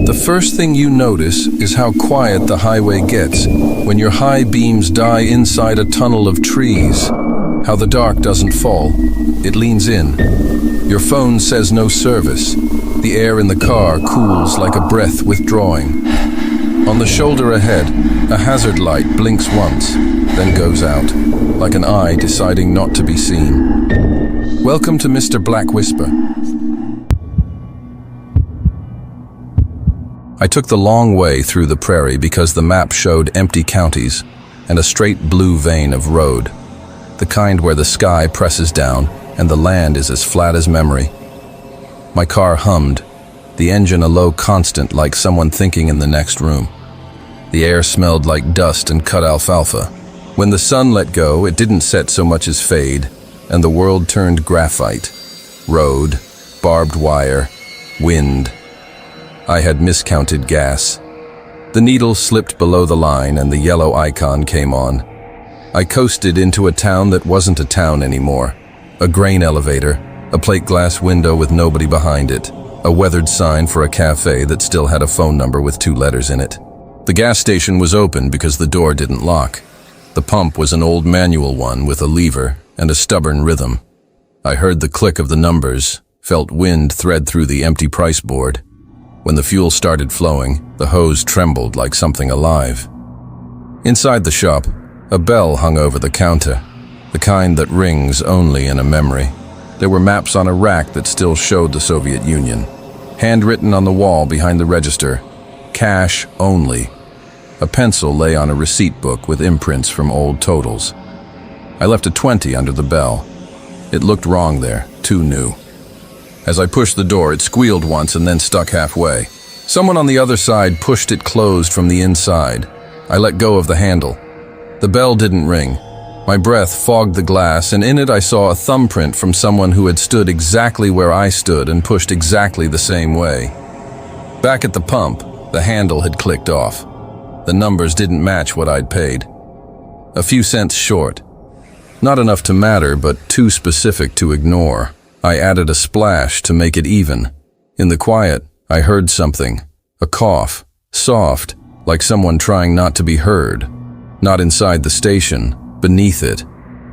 The first thing you notice is how quiet the highway gets when your high beams die inside a tunnel of trees. How the dark doesn't fall, it leans in. Your phone says no service. The air in the car cools like a breath withdrawing. On the shoulder ahead, a hazard light blinks once, then goes out, like an eye deciding not to be seen. Welcome to Mr. BlackWhisper. I took the long way through the prairie because the map showed empty counties and a straight blue vein of road, the kind where the sky presses down and the land is as flat as memory. My car hummed, the engine a low constant like someone thinking in the next room. The air smelled like dust and cut alfalfa. When the sun let go, it didn't set so much as fade, and the world turned graphite. Road, barbed wire, wind. I had miscounted gas. The needle slipped below the line and the yellow icon came on. I coasted into a town that wasn't a town anymore. A grain elevator, a plate glass window with nobody behind it, a weathered sign for a cafe that still had a phone number with 2 letters in it. The gas station was open because the door didn't lock. The pump was an old manual one with a lever and a stubborn rhythm. I heard the click of the numbers, felt wind thread through the empty price board. When the fuel started flowing, the hose trembled like something alive. Inside the shop, a bell hung over the counter, the kind that rings only in a memory. There were maps on a rack that still showed the Soviet Union. Handwritten on the wall behind the register, cash only. A pencil lay on a receipt book with imprints from old totals. I left a 20 under the bell. It looked wrong there, too new. As I pushed the door, it squealed once and then stuck halfway. Someone on the other side pushed it closed from the inside. I let go of the handle. The bell didn't ring. My breath fogged the glass, and in it I saw a thumbprint from someone who had stood exactly where I stood and pushed exactly the same way. Back at the pump, the handle had clicked off. The numbers didn't match what I'd paid. A few cents short. Not enough to matter, but too specific to ignore. I added a splash to make it even. In the quiet, I heard something. A cough. Soft, like someone trying not to be heard. Not inside the station, beneath it.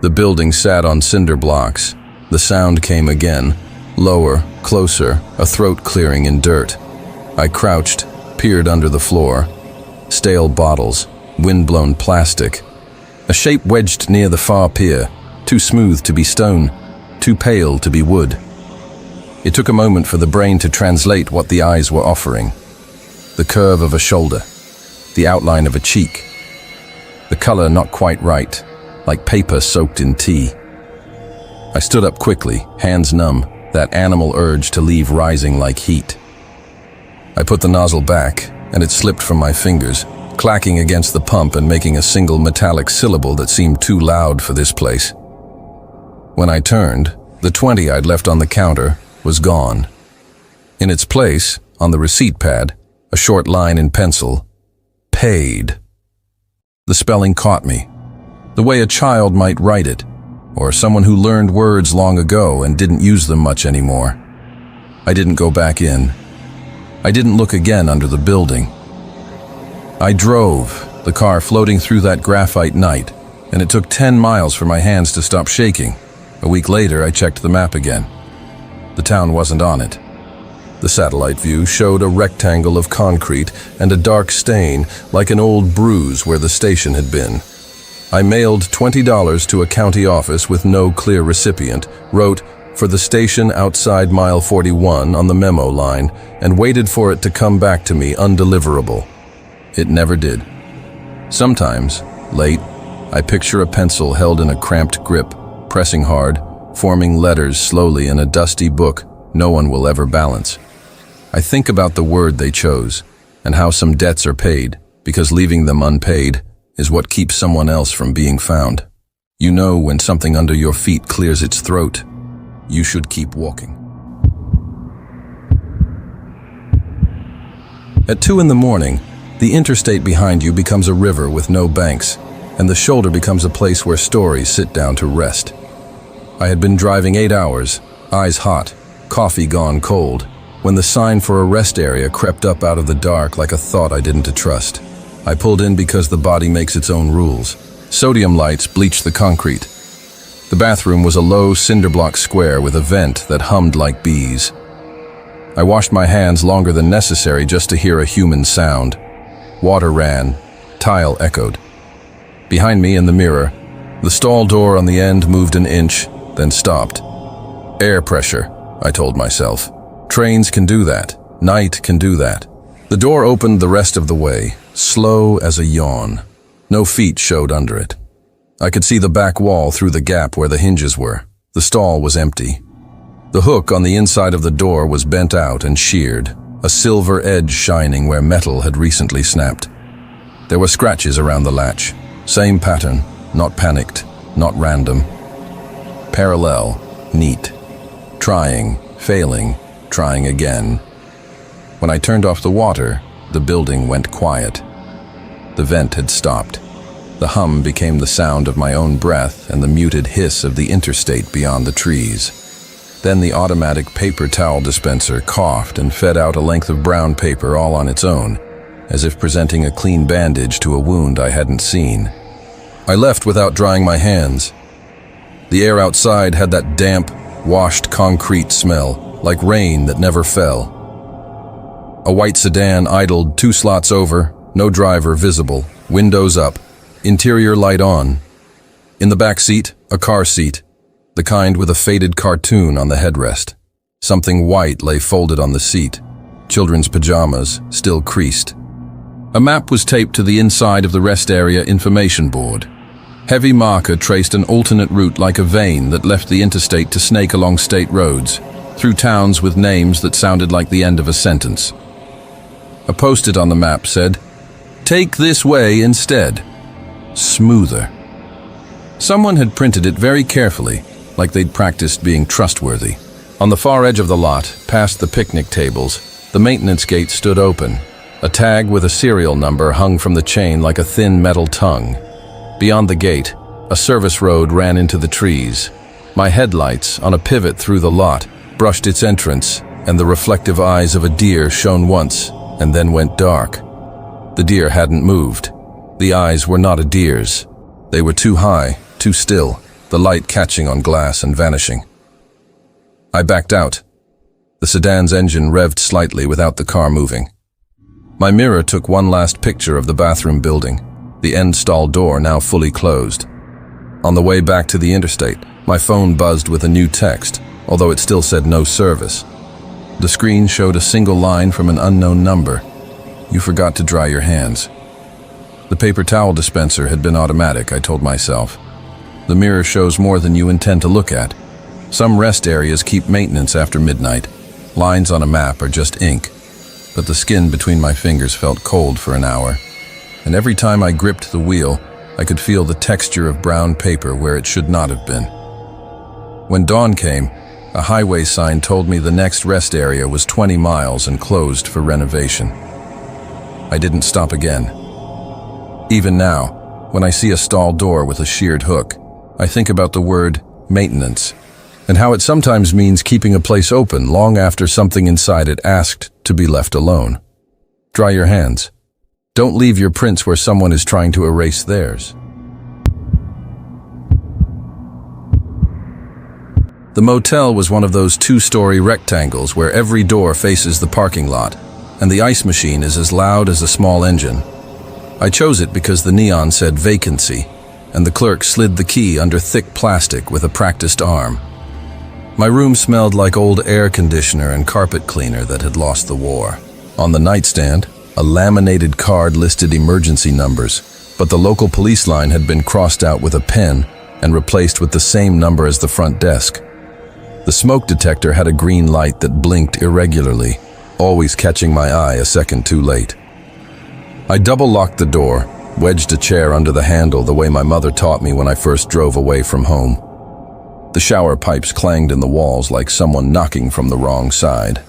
The building sat on cinder blocks. The sound came again. Lower, closer, a throat clearing in dirt. I crouched, peered under the floor. Stale bottles, wind-blown plastic. A shape wedged near the far pier, too smooth to be stone. Too pale to be wood. It took a moment for the brain to translate what the eyes were offering. The curve of a shoulder, the outline of a cheek, the color not quite right, like paper soaked in tea. I stood up quickly, hands numb, that animal urge to leave rising like heat. I put the nozzle back, and it slipped from my fingers, clacking against the pump and making a single metallic syllable that seemed too loud for this place. When I turned, the 20 I'd left on the counter was gone. In its place, on the receipt pad, a short line in pencil, paid. The spelling caught me, the way a child might write it, or someone who learned words long ago and didn't use them much anymore. I didn't go back in. I didn't look again under the building. I drove, the car floating through that graphite night, and it took 10 miles for my hands to stop shaking. A week later, I checked the map again. The town wasn't on it. The satellite view showed a rectangle of concrete and a dark stain, like an old bruise where the station had been. I mailed $20 to a county office with no clear recipient, wrote, "For the station outside mile 41" on the memo line, and waited for it to come back to me undeliverable. It never did. Sometimes, late, I picture a pencil held in a cramped grip, pressing hard, forming letters slowly in a dusty book no one will ever balance. I think about the word they chose, and how some debts are paid, because leaving them unpaid is what keeps someone else from being found. You know when something under your feet clears its throat, you should keep walking. At 2 in the morning, the interstate behind you becomes a river with no banks, and the shoulder becomes a place where stories sit down to rest. I had been driving 8 hours, eyes hot, coffee gone cold, when the sign for a rest area crept up out of the dark like a thought I didn't trust. I pulled in because the body makes its own rules. Sodium lights bleached the concrete. The bathroom was a low cinder-block square with a vent that hummed like bees. I washed my hands longer than necessary just to hear a human sound. Water ran, tile echoed. Behind me in the mirror, the stall door on the end moved an inch, then stopped. Air pressure, I told myself. Trains can do that. Night can do that. The door opened the rest of the way, slow as a yawn. No feet showed under it. I could see the back wall through the gap where the hinges were. The stall was empty. The hook on the inside of the door was bent out and sheared, a silver edge shining where metal had recently snapped. There were scratches around the latch. Same pattern, not panicked, not random. Parallel, neat. Trying, failing, trying again. When I turned off the water, the building went quiet. The vent had stopped. The hum became the sound of my own breath and the muted hiss of the interstate beyond the trees. Then the automatic paper towel dispenser coughed and fed out a length of brown paper all on its own, as if presenting a clean bandage to a wound I hadn't seen. I left without drying my hands. The air outside had that damp, washed concrete smell, like rain that never fell. A white sedan idled 2 slots over, no driver visible, windows up. Interior light on. In the back seat, a car seat, the kind with a faded cartoon on the headrest. Something white lay folded on the seat, children's pajamas, still creased. A map was taped to the inside of the rest area information board. Heavy marker traced an alternate route like a vein that left the interstate to snake along state roads, through towns with names that sounded like the end of a sentence. A post-it on the map said, "Take this way instead." Smoother. Someone had printed it very carefully, like they'd practiced being trustworthy. On the far edge of the lot, past the picnic tables, the maintenance gate stood open. A tag with a serial number hung from the chain like a thin metal tongue. Beyond the gate, a service road ran into the trees. My headlights, on a pivot through the lot, brushed its entrance, and the reflective eyes of a deer shone once, and then went dark. The deer hadn't moved. The eyes were not a deer's. They were too high, too still, the light catching on glass and vanishing. I backed out. The sedan's engine revved slightly without the car moving. My mirror took one last picture of the bathroom building, the end stall door now fully closed. On the way back to the interstate, my phone buzzed with a new text, although it still said no service. The screen showed a single line from an unknown number. "You forgot to dry your hands." The paper towel dispenser had been automatic, I told myself. The mirror shows more than you intend to look at. Some rest areas keep maintenance after midnight. Lines on a map are just ink. But the skin between my fingers felt cold for an hour. And every time I gripped the wheel, I could feel the texture of brown paper where it should not have been. When dawn came, a highway sign told me the next rest area was 20 miles and closed for renovation. I didn't stop again. Even now, when I see a stall door with a sheared hook, I think about the word maintenance and how it sometimes means keeping a place open long after something inside it asked to be left alone. Dry your hands. Don't leave your prints where someone is trying to erase theirs. The motel was one of those 2-story rectangles where every door faces the parking lot, and the ice machine is as loud as a small engine. I chose it because the neon said vacancy, and the clerk slid the key under thick plastic with a practiced arm. My room smelled like old air conditioner and carpet cleaner that had lost the war. On the nightstand, a laminated card listed emergency numbers, but the local police line had been crossed out with a pen and replaced with the same number as the front desk. The smoke detector had a green light that blinked irregularly, always catching my eye a second too late. I double-locked the door, wedged a chair under the handle the way my mother taught me when I first drove away from home. The shower pipes clanged in the walls like someone knocking from the wrong side.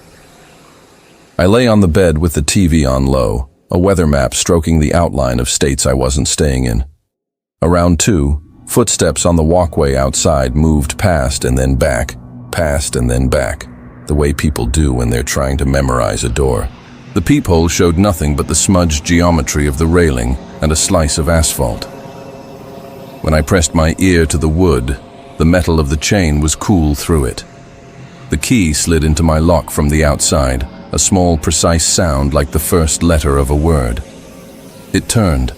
I lay on the bed with the TV on low, a weather map stroking the outline of states I wasn't staying in. Around 2, footsteps on the walkway outside moved past and then back, the way people do when they're trying to memorize a door. The peephole showed nothing but the smudged geometry of the railing and a slice of asphalt. When I pressed my ear to the wood, the metal of the chain was cool through it. The key slid into my lock from the outside, a small, precise sound like the first letter of a word. It turned.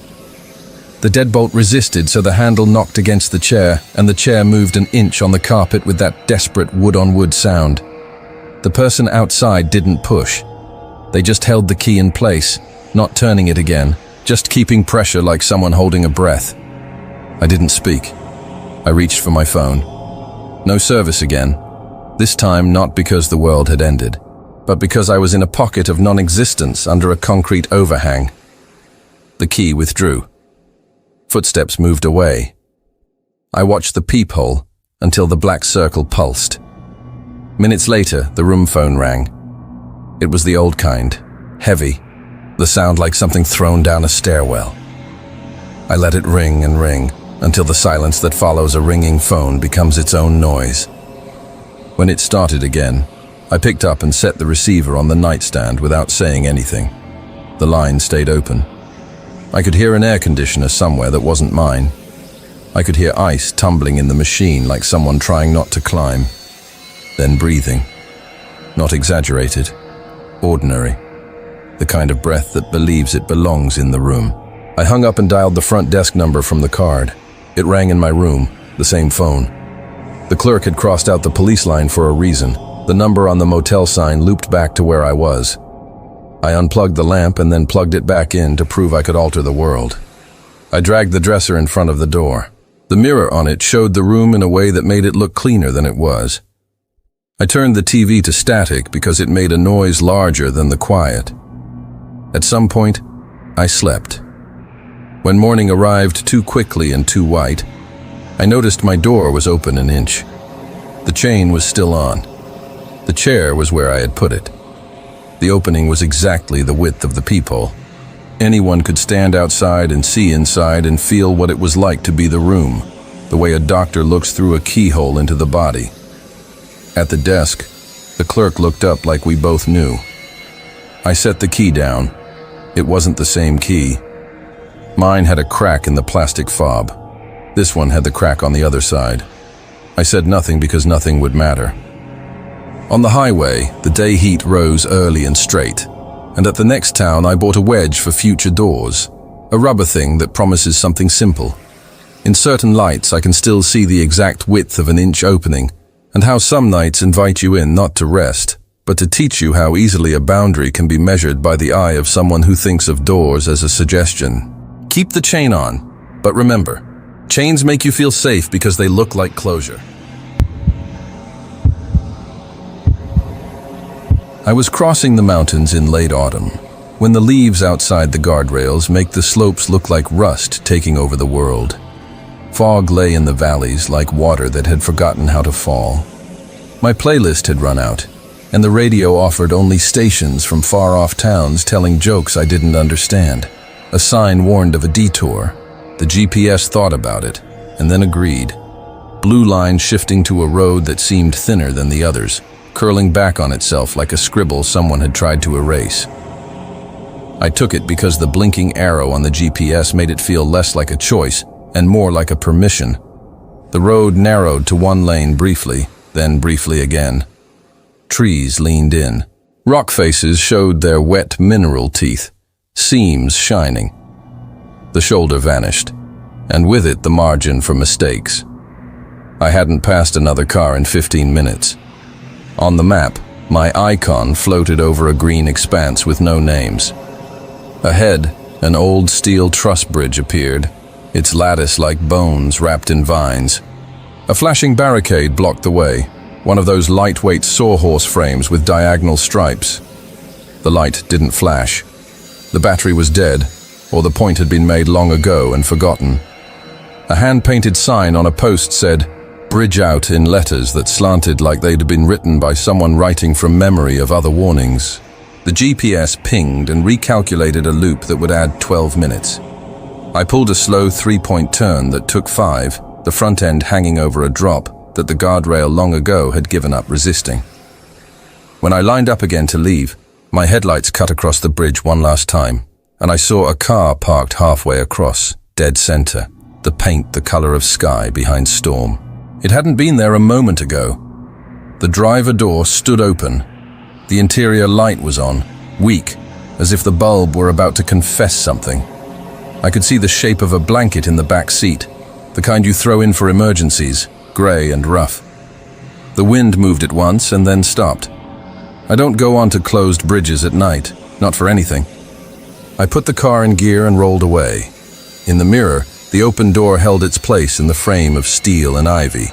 The deadbolt resisted, so the handle knocked against the chair, and the chair moved an inch on the carpet with that desperate wood-on-wood sound. The person outside didn't push. They just held the key in place, not turning it again, just keeping pressure like someone holding a breath. I didn't speak. I reached for my phone. No service again. This time not because the world had ended, but because I was in a pocket of non-existence under a concrete overhang. The key withdrew. Footsteps moved away. I watched the peephole until the black circle pulsed. Minutes later, the room phone rang. It was the old kind, heavy, the sound like something thrown down a stairwell. I let it ring and ring until the silence that follows a ringing phone becomes its own noise. When it started again, I picked up and set the receiver on the nightstand without saying anything. The line stayed open. I could hear an air conditioner somewhere that wasn't mine. I could hear ice tumbling in the machine like someone trying not to climb. Then breathing. Not exaggerated. Ordinary. The kind of breath that believes it belongs in the room. I hung up and dialed the front desk number from the card. It rang in my room, the same phone. The clerk had crossed out the police line for a reason. The number on the motel sign looped back to where I was. I unplugged the lamp and then plugged it back in to prove I could alter the world. I dragged the dresser in front of the door. The mirror on it showed the room in a way that made it look cleaner than it was. I turned the TV to static because it made a noise larger than the quiet. At some point, I slept. When morning arrived too quickly and too white, I noticed my door was open an inch. The chain was still on. The chair was where I had put it. The opening was exactly the width of the peephole. Anyone could stand outside and see inside and feel what it was like to be the room, the way a doctor looks through a keyhole into the body. At the desk, the clerk looked up like we both knew. I set the key down. It wasn't the same key. Mine had a crack in the plastic fob. This one had the crack on the other side. I said nothing because nothing would matter. On the highway, the day heat rose early and straight, and at the next town I bought a wedge for future doors, a rubber thing that promises something simple. In certain lights I can still see the exact width of an inch opening, and how some nights invite you in not to rest, but to teach you how easily a boundary can be measured by the eye of someone who thinks of doors as a suggestion. Keep the chain on, but remember, chains make you feel safe because they look like closure. I was crossing the mountains in late autumn, when the leaves outside the guardrails make the slopes look like rust taking over the world. Fog lay in the valleys like water that had forgotten how to fall. My playlist had run out, and the radio offered only stations from far-off towns telling jokes I didn't understand. A sign warned of a detour. The GPS thought about it, and then agreed. Blue line shifting to a road that seemed thinner than the others, curling back on itself like a scribble someone had tried to erase. I took it because the blinking arrow on the GPS made it feel less like a choice and more like a permission. The road narrowed to one lane briefly, then briefly again. Trees leaned in. Rock faces showed their wet mineral teeth, seams shining. The shoulder vanished, and with it the margin for mistakes. I hadn't passed another car in 15 minutes. On the map, my icon floated over a green expanse with no names. Ahead, an old steel truss bridge appeared, its lattice like bones wrapped in vines. A flashing barricade blocked the way, one of those lightweight sawhorse frames with diagonal stripes. The light didn't flash. The battery was dead, or the point had been made long ago and forgotten. A hand-painted sign on a post said, "Bridge out," in letters that slanted like they'd been written by someone writing from memory of other warnings. The GPS pinged and recalculated a loop that would add 12 minutes. I pulled a slow 3-point turn that took 5, the front end hanging over a drop that the guardrail long ago had given up resisting. When I lined up again to leave, my headlights cut across the bridge one last time, and I saw a car parked halfway across, dead center, the paint the color of sky behind storm. It hadn't been there a moment ago. The driver door stood open. The interior light was on, weak, as if the bulb were about to confess something. I could see the shape of a blanket in the back seat, the kind you throw in for emergencies, gray and rough. The wind moved at once and then stopped. I don't go onto closed bridges at night, not for anything. I put the car in gear and rolled away. In the mirror, the open door held its place in the frame of steel and ivy.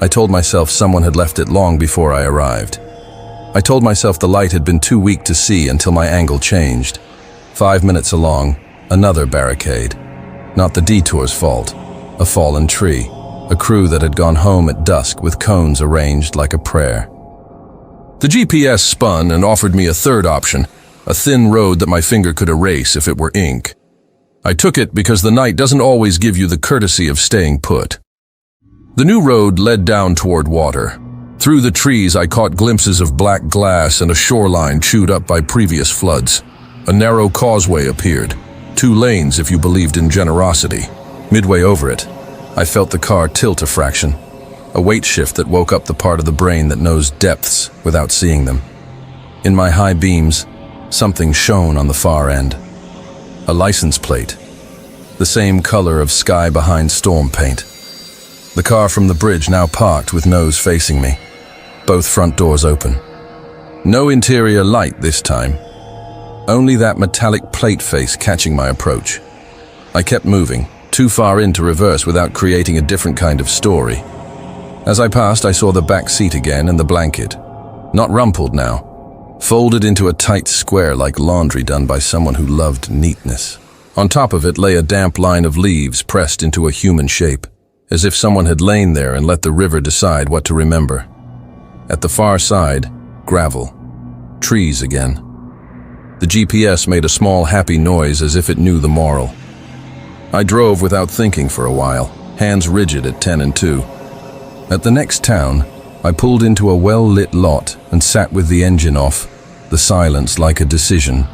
I told myself someone had left it long before I arrived. I told myself the light had been too weak to see until my angle changed. 5 minutes along, another barricade. Not the detour's fault. A fallen tree. A crew that had gone home at dusk with cones arranged like a prayer. The GPS spun and offered me a third option, a thin road that my finger could erase if it were ink. I took it because the night doesn't always give you the courtesy of staying put. The new road led down toward water. Through the trees I caught glimpses of black glass and a shoreline chewed up by previous floods. A narrow causeway appeared. 2 lanes if you believed in generosity. Midway over it, I felt the car tilt a fraction. A weight shift that woke up the part of the brain that knows depths without seeing them. In my high beams, something shone on the far end. A license plate. The same color of sky behind storm paint. The car from the bridge now parked with nose facing me. Both front doors open. No interior light this time. Only that metallic plate face catching my approach. I kept moving, too far in to reverse without creating a different kind of story. As I passed, I saw the back seat again and the blanket. Not rumpled now. Folded into a tight square like laundry done by someone who loved neatness. On top of it lay a damp line of leaves pressed into a human shape, as if someone had lain there and let the river decide what to remember. At the far side, gravel. Trees again. The GPS made a small happy noise as if it knew the moral. I drove without thinking for a while, hands rigid at 10 and 2. At the next town, I pulled into a well-lit lot and sat with the engine off, the silence like a decision.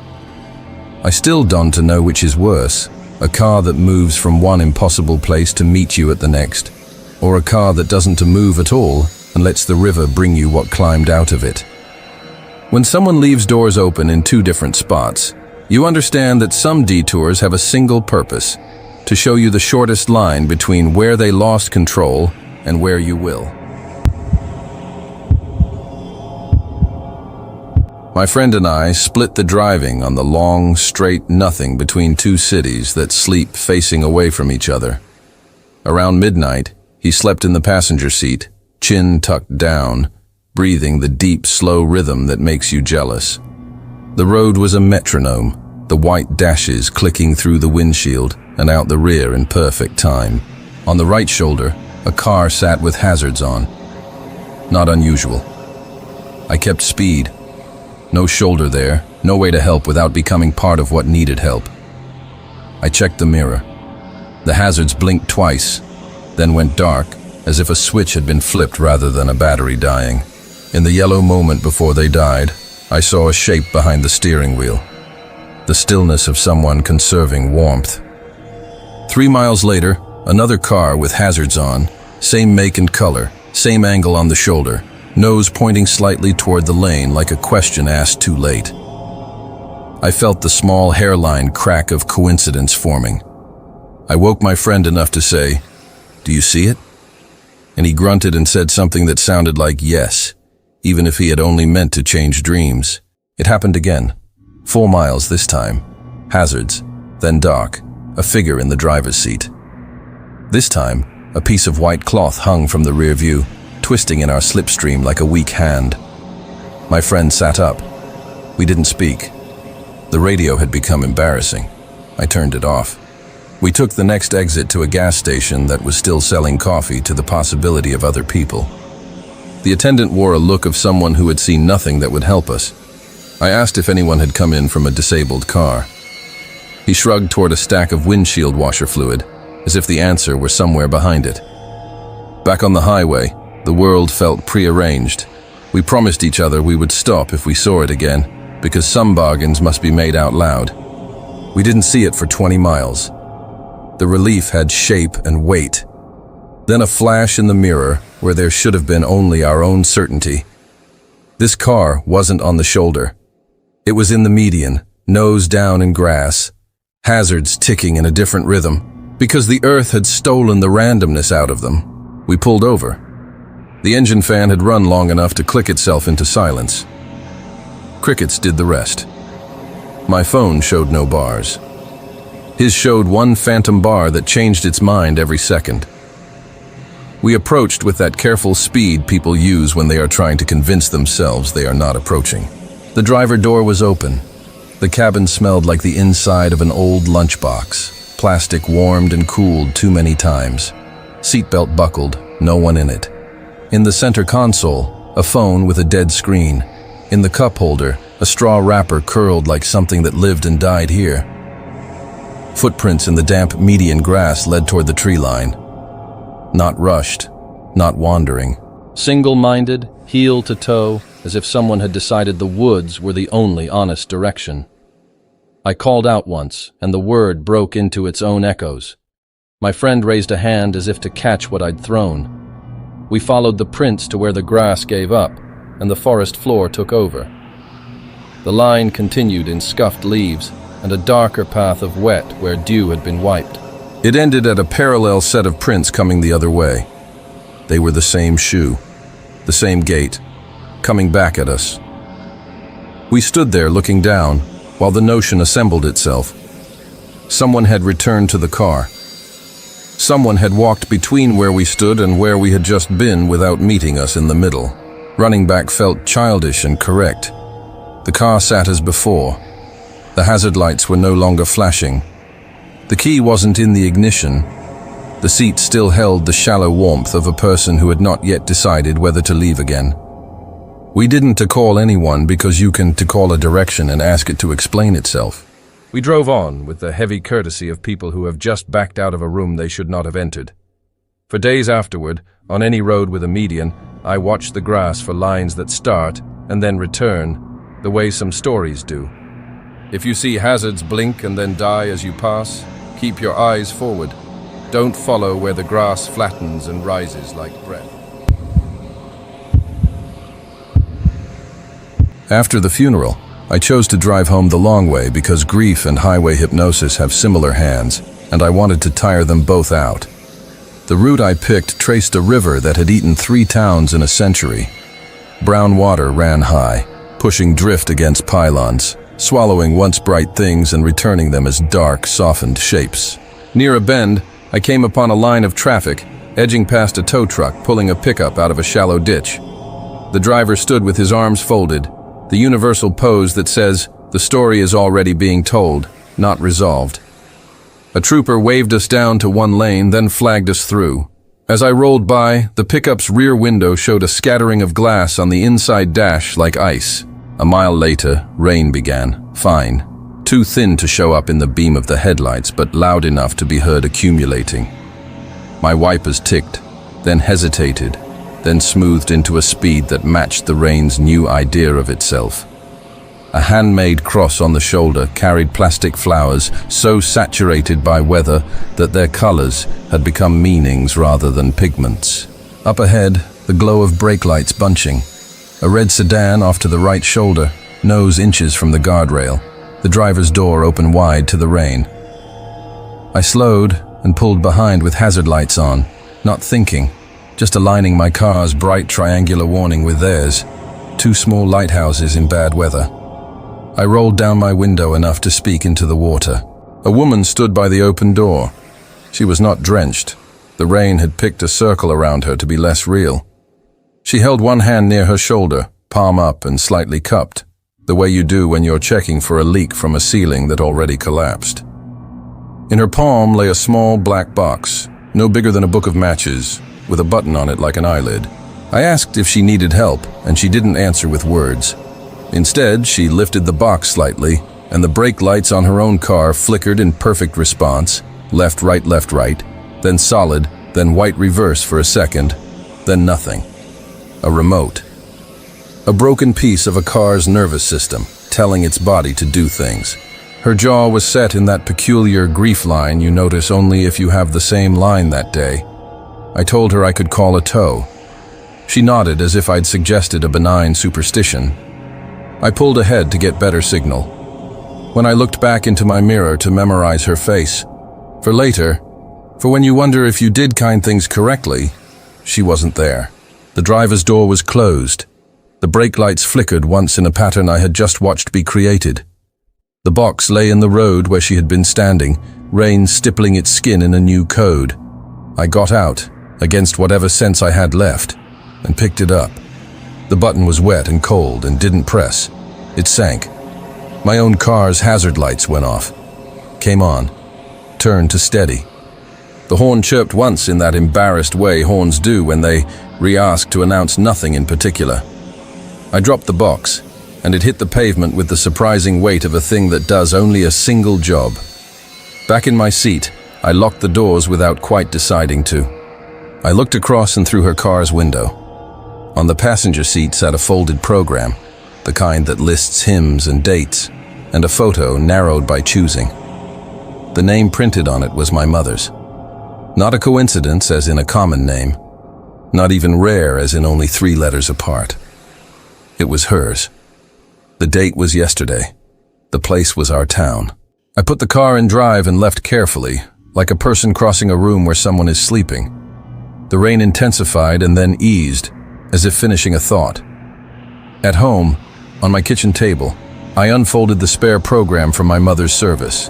I still don't know which is worse, a car that moves from one impossible place to meet you at the next, or a car that doesn't move at all and lets the river bring you what climbed out of it. When someone leaves doors open in 2 different spots, you understand that some detours have a single purpose, to show you the shortest line between where they lost control and where you will. My friend and I split the driving on the long, straight nothing between 2 cities that sleep facing away from each other. Around midnight, he slept in the passenger seat, chin tucked down, breathing the deep, slow rhythm that makes you jealous. The road was a metronome, the white dashes clicking through the windshield and out the rear in perfect time. On the right shoulder, a car sat with hazards on. Not unusual. I kept speed. No shoulder there, no way to help without becoming part of what needed help. I checked the mirror. The hazards blinked twice, then went dark, as if a switch had been flipped rather than a battery dying. In the yellow moment before they died, I saw a shape behind the steering wheel. The stillness of someone conserving warmth. 3 miles later, another car with hazards on, same make and color, same angle on the shoulder, nose pointing slightly toward the lane like a question asked too late. I felt the small hairline crack of coincidence forming. I woke my friend enough to say, "Do you see it?" And he grunted and said something that sounded like yes, even if he had only meant to change dreams. It happened again. 4 miles this time. Hazards, then dark, a figure in the driver's seat. This time, a piece of white cloth hung from the rear view, twisting in our slipstream like a weak hand. My friend sat up. We didn't speak. The radio had become embarrassing. I turned it off. We took the next exit to a gas station that was still selling coffee to the possibility of other people. The attendant wore a look of someone who had seen nothing that would help us. I asked if anyone had come in from a disabled car. He shrugged toward a stack of windshield washer fluid, as if the answer were somewhere behind it. Back on the highway, the world felt prearranged. We promised each other we would stop if we saw it again, because some bargains must be made out loud. We didn't see it for 20 miles. The relief had shape and weight. Then a flash in the mirror where there should have been only our own certainty. This car wasn't on the shoulder. It was in the median, nose down in grass, hazards ticking in a different rhythm. Because the earth had stolen the randomness out of them, we pulled over. The engine fan had run long enough to click itself into silence. Crickets did the rest. My phone showed no bars. His showed one phantom bar that changed its mind every second. We approached with that careful speed people use when they are trying to convince themselves they are not approaching. The driver door was open. The cabin smelled like the inside of an old lunchbox, plastic warmed and cooled too many times. Seatbelt buckled, no one in it. In the center console, a phone with a dead screen. In the cup holder, a straw wrapper curled like something that lived and died here. Footprints in the damp median grass led toward the tree line. Not rushed, not wandering. Single-minded, heel to toe, as if someone had decided the woods were the only honest direction. I called out once, and the word broke into its own echoes. My friend raised a hand as if to catch what I'd thrown. We followed the prints to where the grass gave up, and the forest floor took over. The line continued in scuffed leaves, and a darker path of wet where dew had been wiped. It ended at a parallel set of prints coming the other way. They were the same shoe, the same gait, coming back at us. We stood there looking down, while the notion assembled itself. Someone had returned to the car. Someone had walked between where we stood and where we had just been without meeting us in the middle. Running back felt childish and correct. The car sat as before. The hazard lights were no longer flashing. The key wasn't in the ignition. The seat still held the shallow warmth of a person who had not yet decided whether to leave again. We didn't to call anyone because you can to call a direction and ask it to explain itself. We drove on with the heavy courtesy of people who have just backed out of a room they should not have entered. For days afterward, on any road with a median, I watched the grass for lines that start and then return, the way some stories do. If you see hazards blink and then die as you pass, keep your eyes forward. Don't follow where the grass flattens and rises like breath. After the funeral, I chose to drive home the long way because grief and highway hypnosis have similar hands, and I wanted to tire them both out. The route I picked traced a river that had eaten 3 towns in a century. Brown water ran high, pushing drift against pylons, swallowing once bright things and returning them as dark, softened shapes. Near a bend, I came upon a line of traffic, edging past a tow truck pulling a pickup out of a shallow ditch. The driver stood with his arms folded, the universal pose that says, the story is already being told, not resolved. A trooper waved us down to one lane, then flagged us through. As I rolled by, the pickup's rear window showed a scattering of glass on the inside dash like ice. A mile later, rain began, fine. Too thin to show up in the beam of the headlights, but loud enough to be heard accumulating. My wipers ticked, then hesitated, then smoothed into a speed that matched the rain's new idea of itself. A handmade cross on the shoulder carried plastic flowers so saturated by weather that their colors had become meanings rather than pigments. Up ahead, the glow of brake lights bunching. A red sedan off to the right shoulder, nose inches from the guardrail, the driver's door open wide to the rain. I slowed and pulled behind with hazard lights on, not thinking, just aligning my car's bright triangular warning with theirs, 2 small lighthouses in bad weather. I rolled down my window enough to speak into the water. A woman stood by the open door. She was not drenched. The rain had picked a circle around her to be less real. She held one hand near her shoulder, palm up and slightly cupped, the way you do when you're checking for a leak from a ceiling that already collapsed. In her palm lay a small black box, no bigger than a book of matches, with a button on it like an eyelid. I asked if she needed help, and she didn't answer with words. Instead, she lifted the box slightly, and the brake lights on her own car flickered in perfect response, left, right, then solid, then white reverse for a second, then nothing. A remote. a broken piece of a car's nervous system, telling its body to do things. Her jaw was set in that peculiar grief line you notice only if you have the same line that day. I told her I could call a tow. She nodded as if I'd suggested a benign superstition. I pulled ahead to get better signal. When I looked back into my mirror to memorize her face, for later, for when you wonder if you did kind things correctly, she wasn't there. The driver's door was closed. The brake lights flickered once in a pattern I had just watched be created. The box lay in the road where she had been standing, rain stippling its skin in a new code. I got out, against whatever sense I had left, and picked it up. The button was wet and cold and didn't press. It sank. My own car's hazard lights went off. Came on. Turned to steady. The horn chirped once in that embarrassed way horns do when they re-ask to announce nothing in particular. I dropped the box, and it hit the pavement with the surprising weight of a thing that does only a single job. Back in my seat, I locked the doors without quite deciding to. I looked across and through her car's window. On the passenger seat sat a folded program, the kind that lists hymns and dates, and a photo narrowed by choosing. The name printed on it was my mother's. Not a coincidence as in a common name, not even rare as in only 3 letters apart. It was hers. The date was yesterday. The place was our town. I put the car in drive and left carefully, like a person crossing a room where someone is sleeping. The rain intensified and then eased, as if finishing a thought. At home, on my kitchen table, I unfolded the spare program from my mother's service.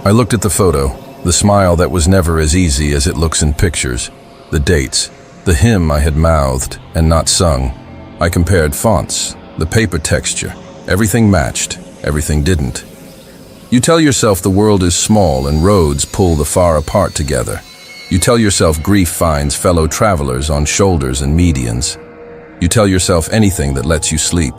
I looked at the photo, the smile that was never as easy as it looks in pictures, the dates, the hymn I had mouthed and not sung. I compared fonts, the paper texture. Everything matched, everything didn't. You tell yourself the world is small and roads pull the far apart together. You tell yourself grief finds fellow travelers on shoulders and medians. You tell yourself anything that lets you sleep.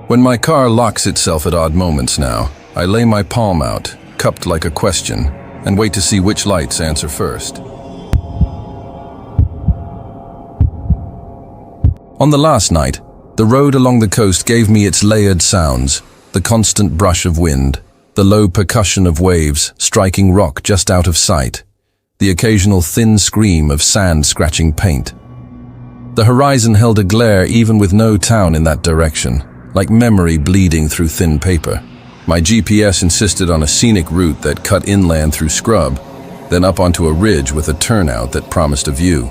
When my car locks itself at odd moments now, I lay my palm out, cupped like a question, and wait to see which lights answer first. On the last night, the road along the coast gave me its layered sounds, the constant brush of wind, the low percussion of waves striking rock just out of sight, the occasional thin scream of sand scratching paint. The horizon held a glare even with no town in that direction, like memory bleeding through thin paper. My GPS insisted on a scenic route that cut inland through scrub, then up onto a ridge with a turnout that promised a view.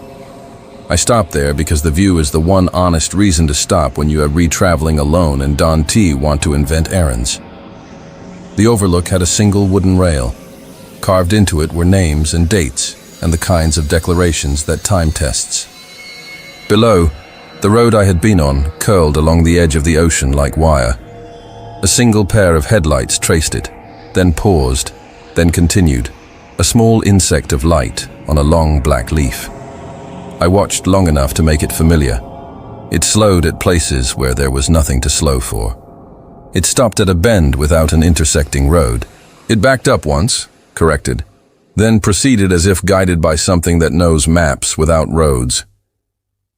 I stopped there because the view is the one honest reason to stop when you are re-traveling alone and Don T want to invent errands. The overlook had a single wooden rail. Carved into it were names and dates and the kinds of declarations that time tests. Below, the road I had been on curled along the edge of the ocean like wire. A single pair of headlights traced it, then paused, then continued, a small insect of light on a long black leaf. I watched long enough to make it familiar. It slowed at places where there was nothing to slow for. It stopped at a bend without an intersecting road. It backed up once, corrected, then proceeded as if guided by something that knows maps without roads.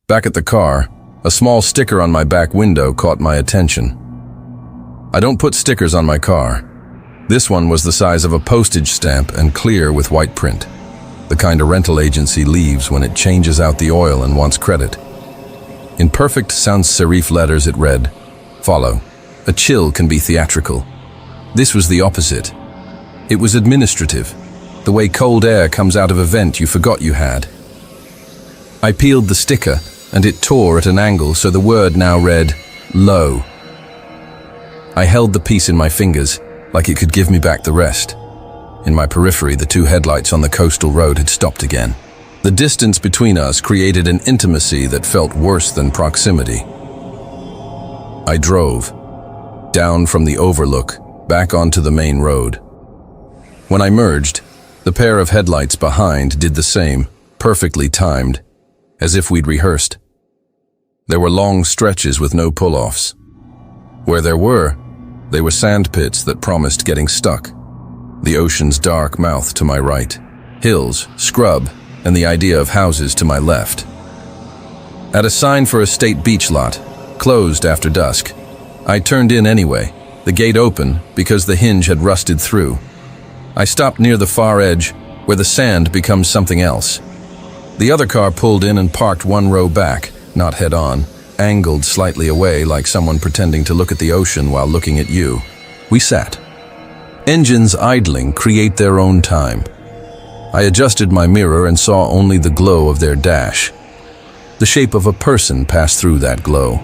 Back at the car, a small sticker on my back window caught my attention. I don't put stickers on my car. This one was the size of a postage stamp and clear with white print, the kind a rental agency leaves when it changes out the oil and wants credit. In perfect sans serif letters it read, "Follow. A chill can be theatrical." This was the opposite. It was administrative, the way cold air comes out of a vent you forgot you had. I peeled the sticker, and it tore at an angle so the word now read, "Low." I held the piece in my fingers, like it could give me back the rest. In my periphery, the 2 headlights on the coastal road had stopped again. The distance between us created an intimacy that felt worse than proximity. I drove, down from the overlook, back onto the main road. When I merged, the pair of headlights behind did the same, perfectly timed, as if we'd rehearsed. There were long stretches with no pull-offs. Where there were, they were sand pits that promised getting stuck. The ocean's dark mouth to my right, hills, scrub, and the idea of houses to my left. At a sign for a state beach lot, closed after dusk. I turned in anyway, the gate open because the hinge had rusted through. I stopped near the far edge, where the sand becomes something else. The other car pulled in and parked one row back, not head-on, angled slightly away like someone pretending to look at the ocean while looking at you. We sat. Engines idling create their own time. I adjusted my mirror and saw only the glow of their dash. The shape of a person passed through that glow.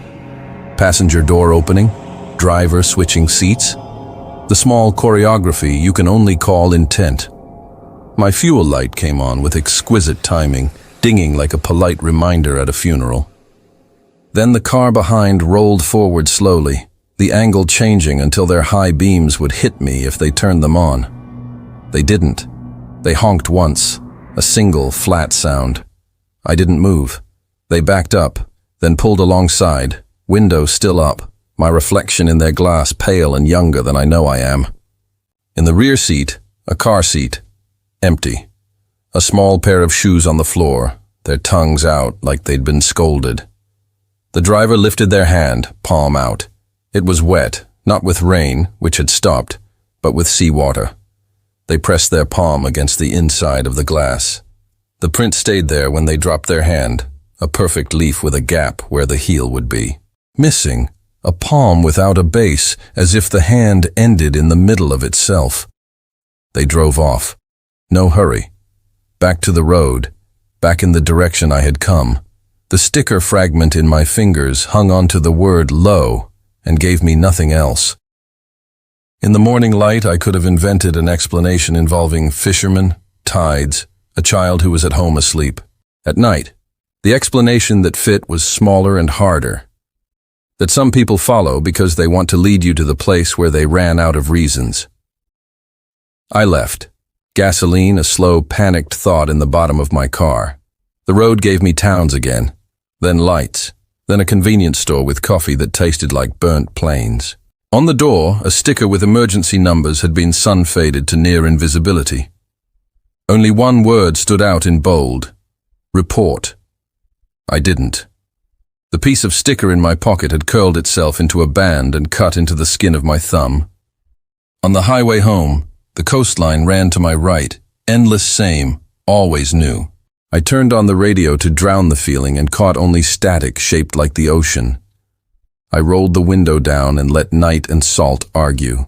Passenger door opening, driver switching seats. The small choreography you can only call intent. My fuel light came on with exquisite timing, dinging like a polite reminder at a funeral. Then the car behind rolled forward slowly, the angle changing until their high beams would hit me if they turned them on. They didn't. They honked once, a single flat sound. I didn't move. They backed up, then pulled alongside, window still up, my reflection in their glass pale and younger than I know I am. In the rear seat, a car seat, empty. A small pair of shoes on the floor, their tongues out like they'd been scolded. The driver lifted their hand, palm out. It was wet, not with rain, which had stopped, but with seawater. They pressed their palm against the inside of the glass. The print stayed there when they dropped their hand, a perfect leaf with a gap where the heel would be. Missing, a palm without a base, as if the hand ended in the middle of itself. They drove off. No hurry. Back to the road, back in the direction I had come. The sticker fragment in my fingers hung onto the word low and gave me nothing else. In the morning light, I could have invented an explanation involving fishermen, tides, a child who was at home asleep. At night, the explanation that fit was smaller and harder. That some people follow because they want to lead you to the place where they ran out of reasons. I left. Gasoline, a slow, panicked thought in the bottom of my car. The road gave me towns again, then lights, then a convenience store with coffee that tasted like burnt plains. On the door, a sticker with emergency numbers had been sun-faded to near invisibility. Only one word stood out in bold: report. I didn't. The piece of sticker in my pocket had curled itself into a band and cut into the skin of my thumb. On the highway home, the coastline ran to my right, endless same, always new. I turned on the radio to drown the feeling and caught only static shaped like the ocean. I rolled the window down and let night and salt argue.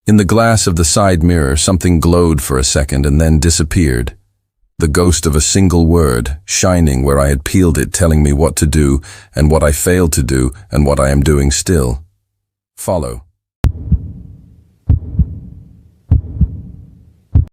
In the glass of the side mirror, something glowed for a second and then disappeared. The ghost of a single word, shining where I had peeled it, telling me what to do and what I failed to do and what I am doing still. Follow.